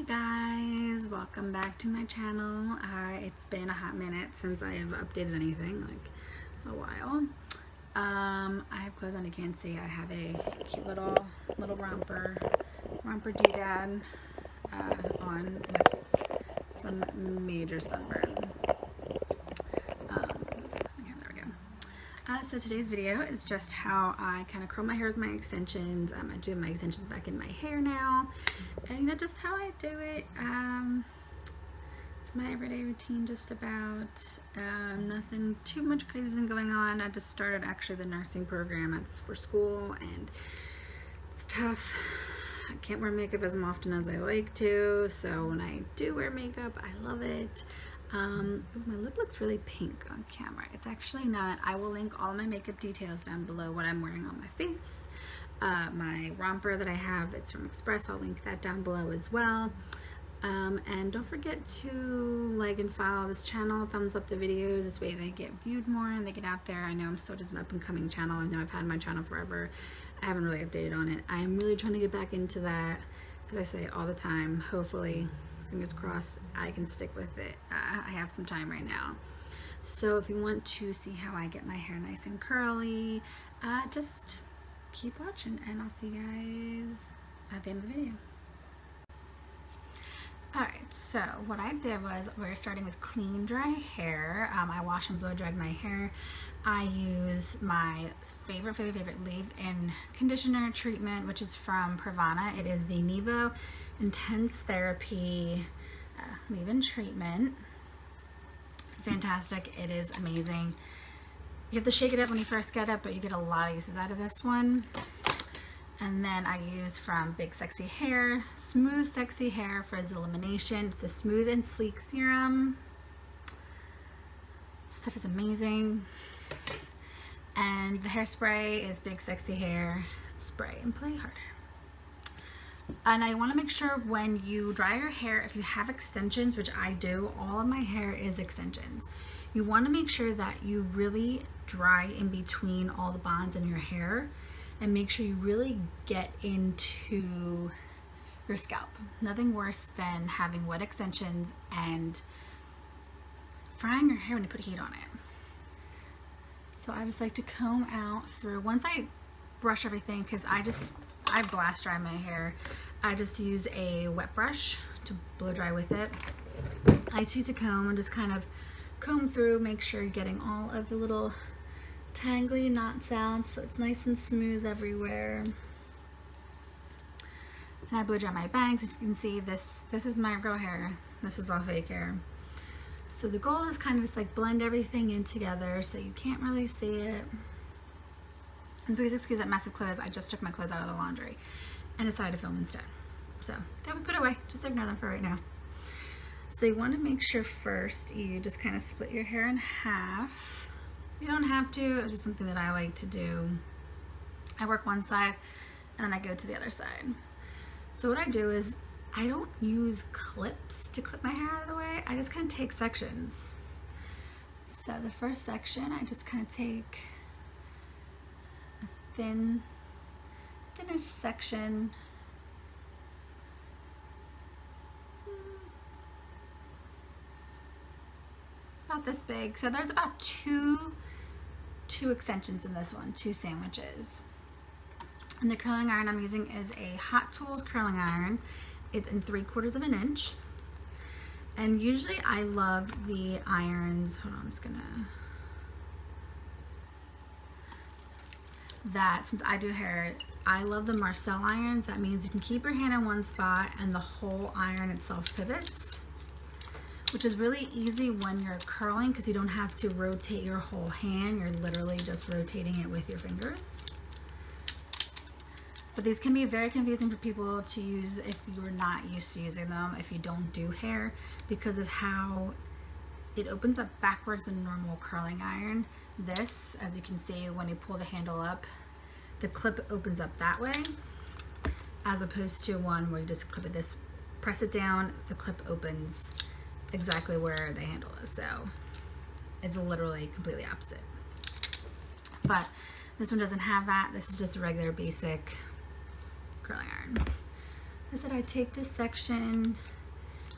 guys, welcome back to my channel. It's been a hot minute since I have updated anything, like a while. I have clothes on, you can't see. I have a cute little romper doodad on with some major sunburn. So today's video is just how I kind of curl my hair with my extensions. I do my extensions back in my hair now, and just how I do it. It's my everyday routine just about. Nothing too much crazy been going on. I just started actually the nursing program. It's for school and it's tough. I can't wear makeup as often as I like to, so when I do wear makeup, I love it. My lip looks really pink on camera. It's actually not. I will link all my makeup details down below, what I'm wearing on my face. My romper that I have, it's from Express. I'll link that down below as well. And don't forget to like and follow this channel, thumbs up the videos. This way they get viewed more and they get out there. I know I'm still just an up and coming channel. I know I've had my channel forever. I haven't really updated on it. I'm really trying to get back into that, as I say all the time. Hopefully, fingers crossed, I can stick with it. I have some time right now. So if you want to see how I get my hair nice and curly, just keep watching and I'll see you guys at the end of the video. Alright, so what I did was we're starting with clean dry hair. I wash and blow dried my hair. I use my favorite leave-in conditioner treatment, which is from Pravana. It is the Nevo Intense Therapy leave-in treatment. Fantastic. It is amazing. You have to shake it up when you first get it, but you get a lot of uses out of this one. And then I use from Big Sexy Hair, Smooth Sexy Hair Frizz Elimination. It's a smooth and sleek serum. Stuff is amazing. And the hairspray is Big Sexy Hair Spray and Play Harder. And I want to make sure when you dry your hair, if you have extensions, which I do, all of my hair is extensions. You want to make sure that you really dry in between all the bonds in your hair and make sure you really get into your scalp. Nothing worse than having wet extensions and frying your hair when you put heat on it. So I just like to comb out through, once I brush everything, because I blast dry my hair. I just use a wet brush to blow dry with it. I use a comb and just kind of comb through, make sure you're getting all of the little tangly knots out so it's nice and smooth everywhere. And I blow dry my bangs. As you can see, this is my real hair. This is all fake hair. So the goal is kind of just like blend everything in together so you can't really see it. And please excuse that mess of clothes. I just took my clothes out of the laundry and decided to film instead. So they will put away. Just ignore them for right now. So you want to make sure first you just kind of split your hair in half. You don't have to. It's just something that I like to do. I work one side and then I go to the other side. So what I do is I don't use clips to clip my hair out of the way. I just kind of take sections. So the first section, I just kind of take a thinnish section. About this big. So there's about two extensions in this one, 2 sandwiches. And the curling iron I'm using is a Hot Tools curling iron. It's in 3/4 of an inch. And usually I love the irons. Hold on, I'm just gonna. That since I do hair, I love the Marcel irons. That means you can keep your hand in one spot and the whole iron itself pivots, which is really easy when you're curling because you don't have to rotate your whole hand. You're literally just rotating it with your fingers. But these can be very confusing for people to use if you're not used to using them, if you don't do hair, because of how it opens up backwards than normal curling iron. This, as you can see, when you pull the handle up, the clip opens up that way, as opposed to one where you just clip it this, press it down, the clip opens exactly where the handle is. So it's literally completely opposite. But this one doesn't have that. This is just a regular basic curling iron. I said I take this section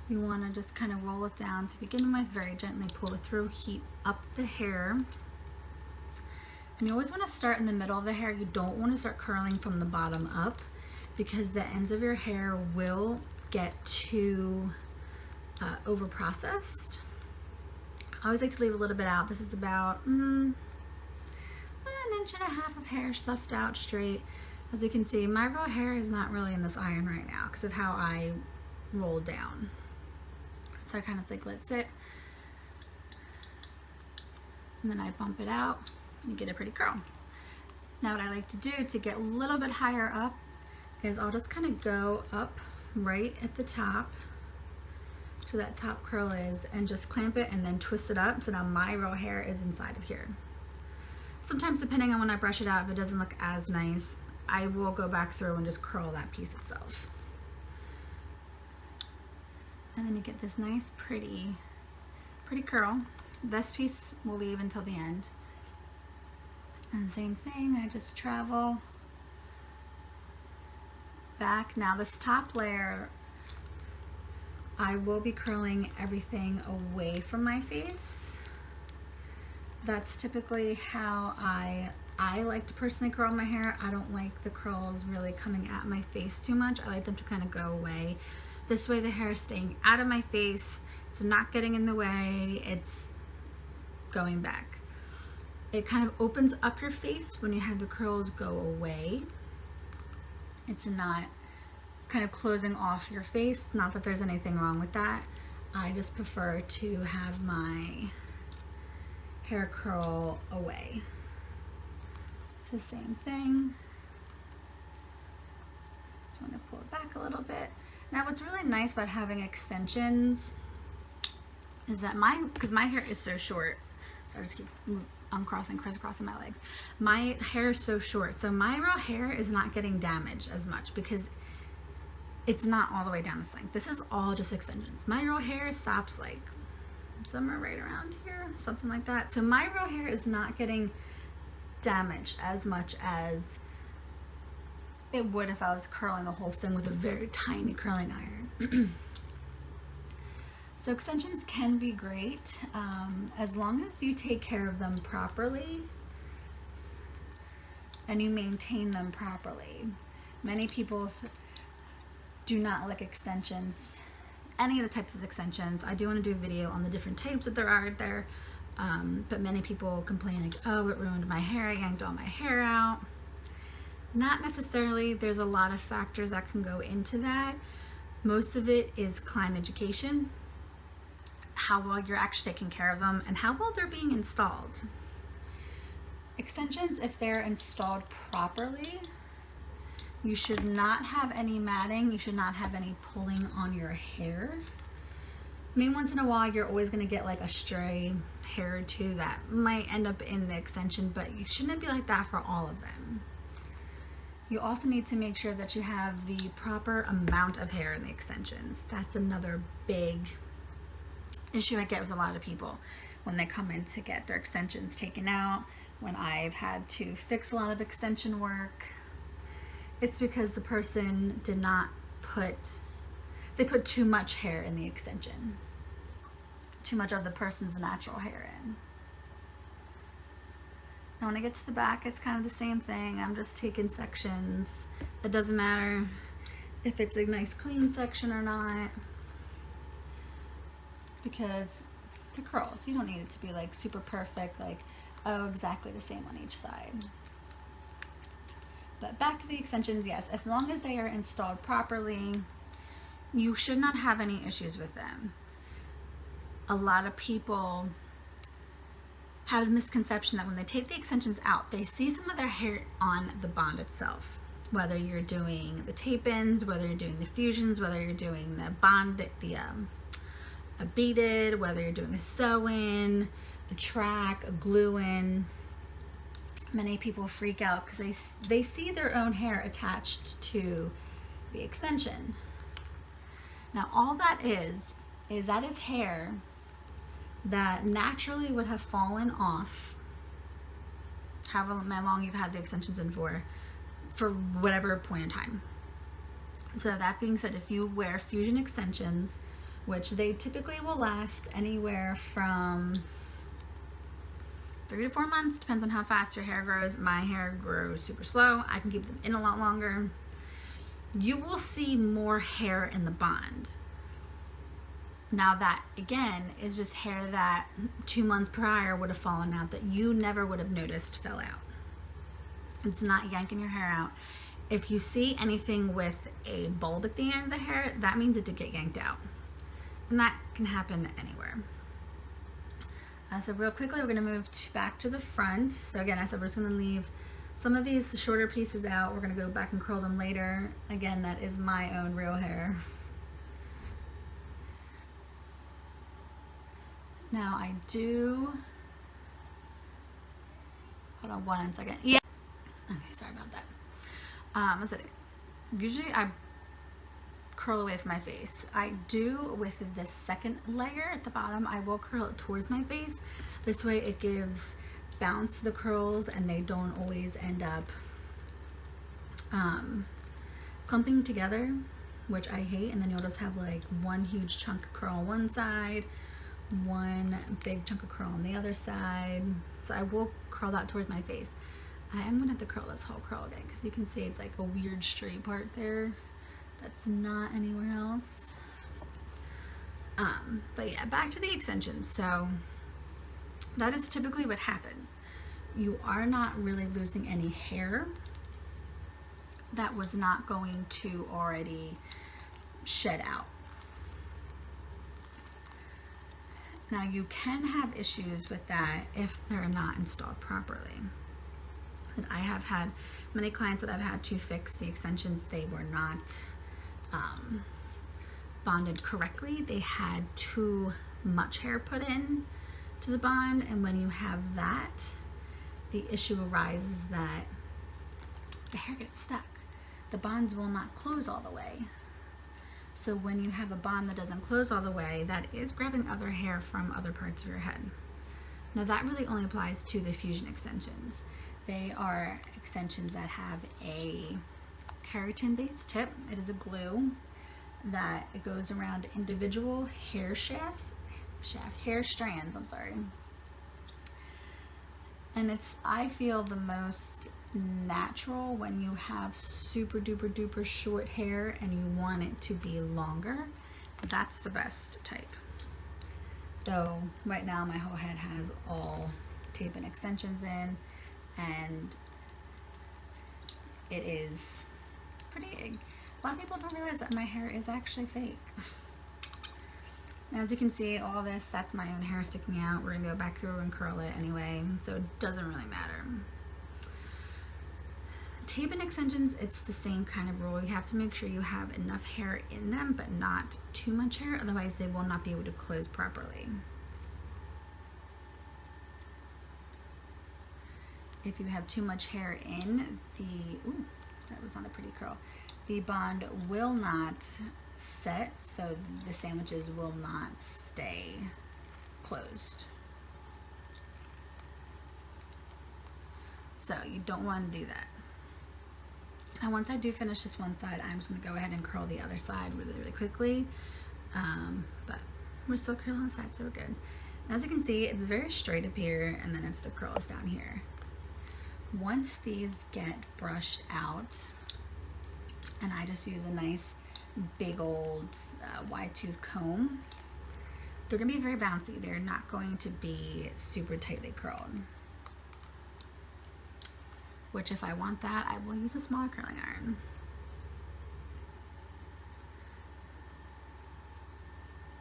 You want to just kind of roll it down to begin with, very gently pull it through, heat up the hair. And you always want to start in the middle of the hair. You don't want to start curling from the bottom up because the ends of your hair will get too over processed. I always like to leave a little bit out. This is about an inch and a half of hair left out straight. As you can see, my raw hair is not really in this iron right now because of how I roll down. So I kind of like let it sit, and then I bump it out and you get a pretty curl. Now what I like to do to get a little bit higher up is I'll just kind of go up right at the top so that top curl is, and just clamp it and then twist it up so now my raw hair is inside of here. Sometimes depending on when I brush it out, if it doesn't look as nice, I will go back through and just curl that piece itself. And then you get this nice pretty curl. This piece we'll leave until the end. And same thing, I just travel back. Now this top layer, I will be curling everything away from my face. That's typically how I like to personally curl my hair. I don't like the curls really coming at my face too much. I like them to kind of go away. This way the hair is staying out of my face. It's not getting in the way. It's going back. It kind of opens up your face when you have the curls go away. It's not kind of closing off your face. Not that there's anything wrong with that. I just prefer to have my hair curl away. It's the same thing. Just want to pull it back a little bit. Now what's really nice about having extensions is that because my hair is so short, so I just keep crisscrossing my legs. My hair is so short, so my raw hair is not getting damaged as much because it's not all the way down the sling. This is all just extensions. My raw hair stops like somewhere right around here, something like that. So my raw hair is not getting damaged as much as it would if I was curling the whole thing with a very tiny curling iron. So extensions can be great as long as you take care of them properly and you maintain them properly. Many people do not like extensions, any of the types of extensions. I do want to do a video on the different types that there are out there, but many people complain like, oh, it ruined my hair, I yanked all my hair out. Not necessarily. There's a lot of factors that can go into that. Most of it is client education, how well you're actually taking care of them, and how well they're being installed. Extensions, if they're installed properly, you should not have any matting, you should not have any pulling on your hair. I mean, once in a while you're always going to get like a stray hair or two that might end up in the extension, but you shouldn't be like that for all of them. You also need to make sure that you have the proper amount of hair in the extensions. That's another big issue I get with a lot of people when they come in to get their extensions taken out. When I've had to fix a lot of extension work, it's because the person did not they put too much hair in the extension. Too much of the person's natural hair in. Now when I get to the back, it's kind of the same thing. I'm just taking sections. It doesn't matter if it's a nice clean section or not, because the curls, you don't need it to be like super perfect, like, oh, exactly the same on each side. But back to the extensions, yes, as long as they are installed properly, you should not have any issues with them. A lot of people have a misconception that when they take the extensions out, they see some of their hair on the bond itself. Whether you're doing the tape-ins, whether you're doing the fusions, whether you're doing the bond, a beaded, whether you're doing a sew-in, a track, a glue-in. Many people freak out because they see their own hair attached to the extension. Now all that is that is hair that naturally would have fallen off, however long you've had the extensions in for whatever point in time. So that being said, if you wear fusion extensions, which they typically will last anywhere from 3 to 4 months, depends on how fast your hair grows. My hair grows super slow. I can keep them in a lot longer. You will see more hair in the bond. Now that, again, is just hair that 2 months prior would have fallen out that you never would have noticed fell out. It's not yanking your hair out. If you see anything with a bulb at the end of the hair, that means it did get yanked out. And that can happen anywhere. So real quickly, we're going to move back to the front. So again, I said we're just going to leave some of these shorter pieces out. We're going to go back and curl them later. Again, that is my own real hair. Now I do, hold on 1 second. Yeah. Okay, sorry about that. I said, usually I curl away from my face. I do with this second layer at the bottom, I will curl it towards my face. This way it gives bounce to the curls and they don't always end up clumping together, which I hate, and then you'll just have like one huge chunk of curl on one side, one big chunk of curl on the other side. So I will curl that towards my face. I am gonna have to curl this whole curl again because you can see it's like a weird straight part there that's not anywhere else. But yeah, back to the extensions. So that is typically what happens. You are not really losing any hair that was not going to already shed out. Now you can have issues with that if they're not installed properly. And I have had many clients that I've had to fix the extensions. They were not bonded correctly. They had too much hair put in to the bond, and when you have that, the issue arises that the hair gets stuck. The bonds will not close all the way. So when you have a bond that doesn't close all the way, that is grabbing other hair from other parts of your head. Now that really only applies to the fusion extensions. They are extensions that have a keratin based tip. It is a glue that it goes around individual hair hair strands, I'm sorry. And it's, I feel, the most natural when you have super duper duper short hair and you want it to be longer. That's the best type. Though right now my whole head has all tape and extensions in, and it is pretty, a lot of people don't realize that my hair is actually fake. Now, as you can see, all this, that's my own hair sticking out. We're gonna go back through and curl it anyway, so it doesn't really matter. Tape and extensions, it's the same kind of rule. You have to make sure you have enough hair in them, but not too much hair, otherwise they will not be able to close properly. If you have too much hair in, ooh, that was not a pretty curl. The bond will not set, so the sandwiches will not stay closed. So you don't want to do that. Now once I do finish this one side, I'm just going to go ahead and curl the other side really, really quickly. But we're still curling the side, so we're good. And as you can see, it's very straight up here, and then it's the curls down here. Once these get brushed out, and I just use a nice big old wide tooth comb, they're going to be very bouncy. They're not going to be super tightly curled. Which, if I want that, I will use a smaller curling iron.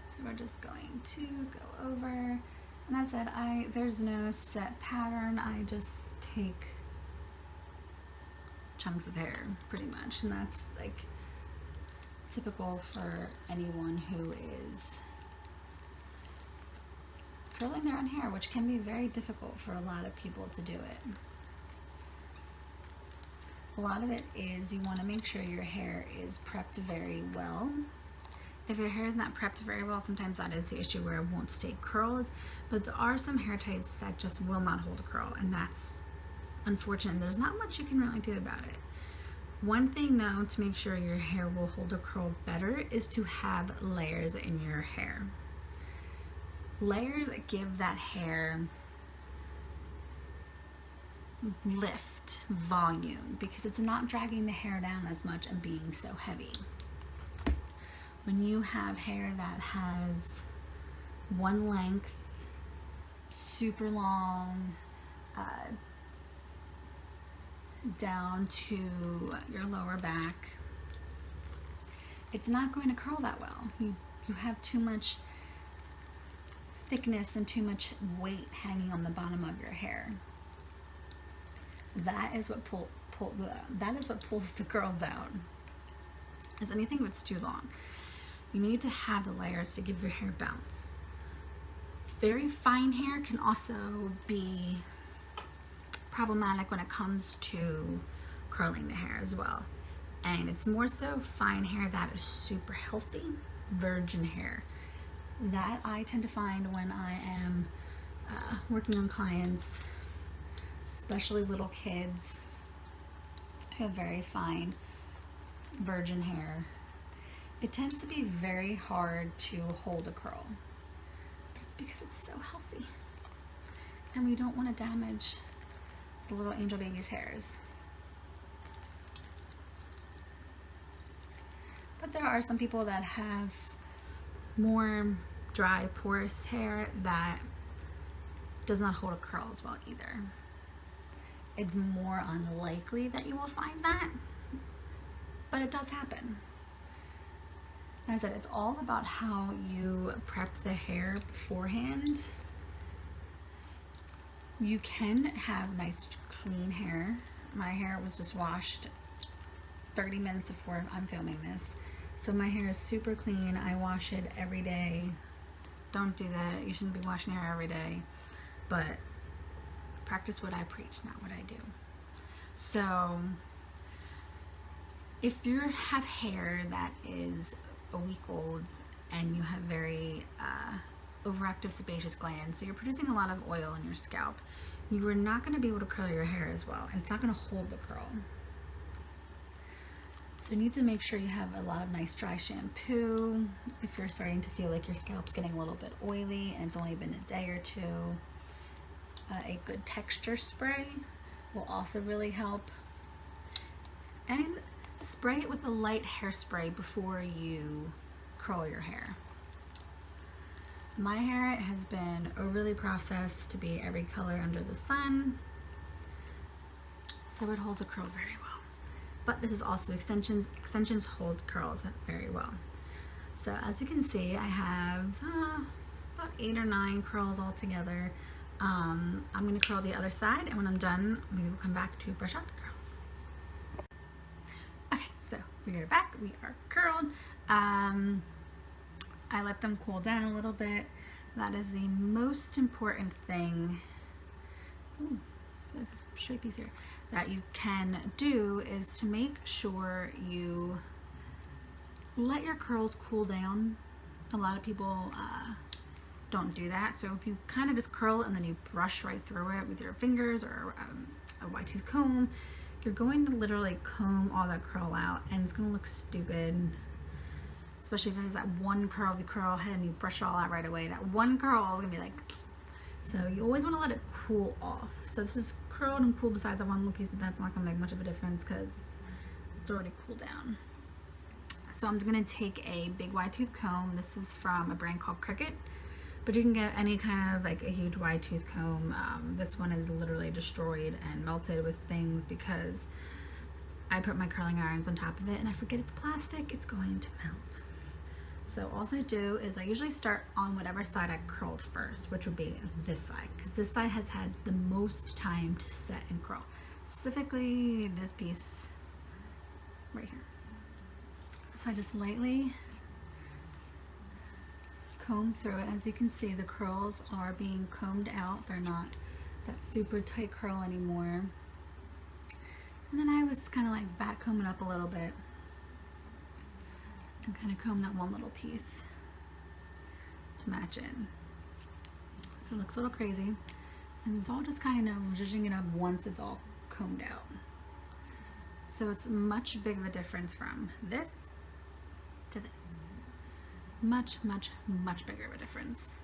So we're just going to go over, and as I said, there's no set pattern. I just take chunks of hair pretty much, and that's like typical for anyone who is curling their own hair, which can be very difficult for a lot of people to do it. A lot of it is you want to make sure your hair is prepped very well. If your hair is not prepped very well, sometimes that is the issue where it won't stay curled, but there are some hair types that just will not hold a curl, and that's unfortunate. There's not much you can really do about it. One thing though to make sure your hair will hold a curl better is to have layers in your hair. Layers give that hair lift, volume, because it's not dragging the hair down as much and being so heavy. When you have hair that has one length, super long, down to your lower back, it's not going to curl that well. You have too much thickness and too much weight hanging on the bottom of your hair. That is what pulls the curls out. Is anything that's too long. You need to have the layers to give your hair bounce. Very fine hair can also be problematic when it comes to curling the hair as well. And it's more so fine hair that is super healthy, virgin hair. That I tend to find when I am working on clients, especially little kids who have very fine virgin hair. It tends to be very hard to hold a curl. But it's because it's so healthy. And we don't want to damage the little angel baby's hairs. But there are some people that have more dry, porous hair that does not hold a curl as well either. It's more unlikely that you will find that, but it does happen. As I said, it's all about how you prep the hair beforehand. You can have nice clean hair. My hair was just washed 30 minutes before I'm filming this. So my hair is super clean. I wash it every day. Don't do that. You shouldn't be washing your hair every day. But practice what I preach, not what I do. So if you have hair that is a week old and you have very overactive sebaceous glands, so you're producing a lot of oil in your scalp, you are not going to be able to curl your hair as well, and it's not going to hold the curl. So you need to make sure you have a lot of nice dry shampoo. If you're starting to feel like your scalp's getting a little bit oily and it's only been a day or two, a good texture spray will also really help. And spray it with a light hairspray before you curl your hair. My hair has been overly processed to be every color under the sun, so it holds a curl very well. But this is also extensions. Extensions hold curls very well. So as you can see, I have about 8 or 9 curls all together. I'm going to curl the other side, and when I'm done, we will come back to brush out the curls. Okay, so we are back. We are curled. I let them cool down a little bit. That is the most important thing. Ooh, this straight piece here. That you can do is to make sure you let your curls cool down. A lot of people don't do that. So if you kind of just curl and then you brush right through it with your fingers or a wide tooth comb, you're going to literally comb all that curl out, and it's going to look stupid. Especially if it's that one curl, if you curl ahead and you brush it all out right away, that one curl is going to be like, so you always want to let it cool off. So this is curled and cool besides that one little piece, but that's not going to make much of a difference because it's already cooled down. So I'm going to take a big wide tooth comb. This is from a brand called Cricut, but you can get any kind of like a huge wide tooth comb. This one is literally destroyed and melted with things because I put my curling irons on top of it and I forget it's plastic, it's going to melt. So all I do is I usually start on whatever side I curled first, which would be this side, because this side has had the most time to set and curl. Specifically this piece right here. So I just lightly comb through it. As you can see, the curls are being combed out. They're not that super tight curl anymore. And then I was just kind of like back combing up a little bit and kind of comb that one little piece to match in. So it looks a little crazy, and it's all just kind of zhuzhing it up once it's all combed out. So it's much big of a difference from this to this. Much, much, much bigger of a difference.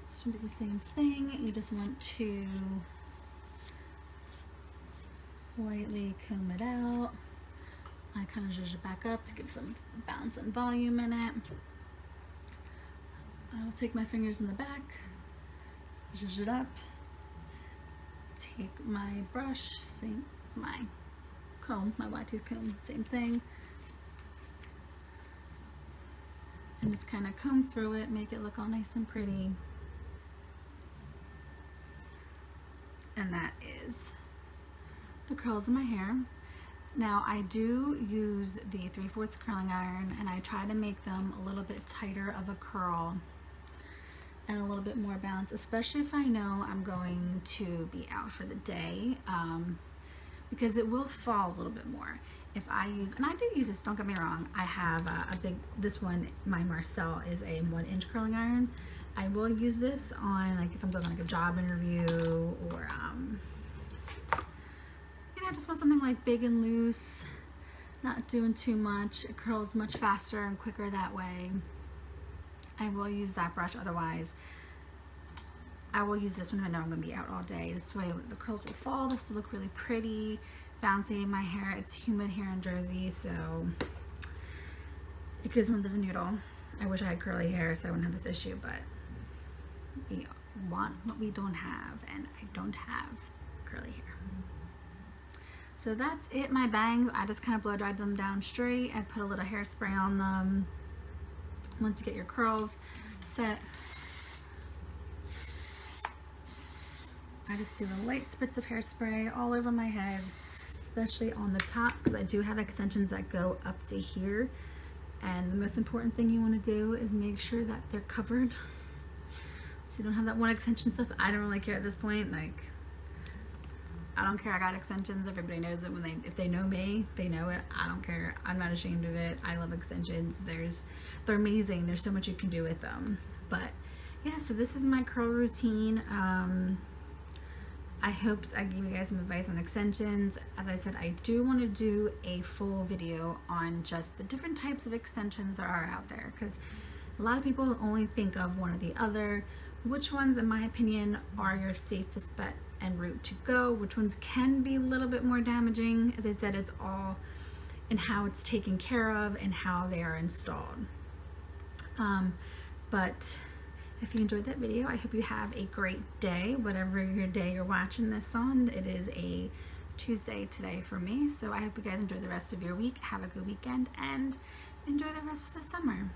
This should be the same thing. You just want to lightly comb it out. I kind of zhuzh it back up to give some bounce and volume in it. I'll take my fingers in the back, zhuzh it up, take my brush, my comb, my wide tooth comb, same thing, and just kind of comb through it, make it look all nice and pretty. And that is the curls in my hair. Now I do use the 3/4 curling iron, and I try to make them a little bit tighter of a curl and a little bit more balanced, especially if I know I'm going to be out for the day, because it will fall a little bit more if I use, and I do use this, don't get me wrong, I have a big, this one, my Marcel is a 1-inch curling iron. I will use this on, like, if I'm going to like a job interview, or you know, I just want something like big and loose, not doing too much. It curls much faster and quicker that way. I will use that brush, otherwise I will use this when I know I'm going to be out all day. This way the curls will fall, this will look really pretty, bouncy in my hair. It's humid here in Jersey, so it gives them this noodle. I wish I had curly hair so I wouldn't have this issue, but we want what we don't have, and I don't have curly hair. So that's it, my bangs. I just kind of blow dried them down straight. I put a little hairspray on them. Once you get your curls set, I just do a light spritz of hairspray all over my head, especially on the top, because I do have extensions that go up to here. And the most important thing you want to do is make sure that they're covered, so you don't have that one extension stuff. I don't really care at this point. Like, I don't care I got extensions. Everybody knows it. When if they know me, they know it. I don't care. I'm not ashamed of it. I love extensions. They're amazing. There's so much you can do with them. But yeah, so this is my curl routine. I hope I gave you guys some advice on extensions. As I said, I do want to do a full video on just the different types of extensions that are out there, because a lot of people only think of one or the other. Which ones, in my opinion, are your safest bet and route to go? Which ones can be a little bit more damaging? As I said, it's all in how it's taken care of and how they are installed. But if you enjoyed that video, I hope you have a great day, whatever your day you're watching this on. It is a Tuesday today for me, so I hope you guys enjoy the rest of your week. Have a good weekend and enjoy the rest of the summer.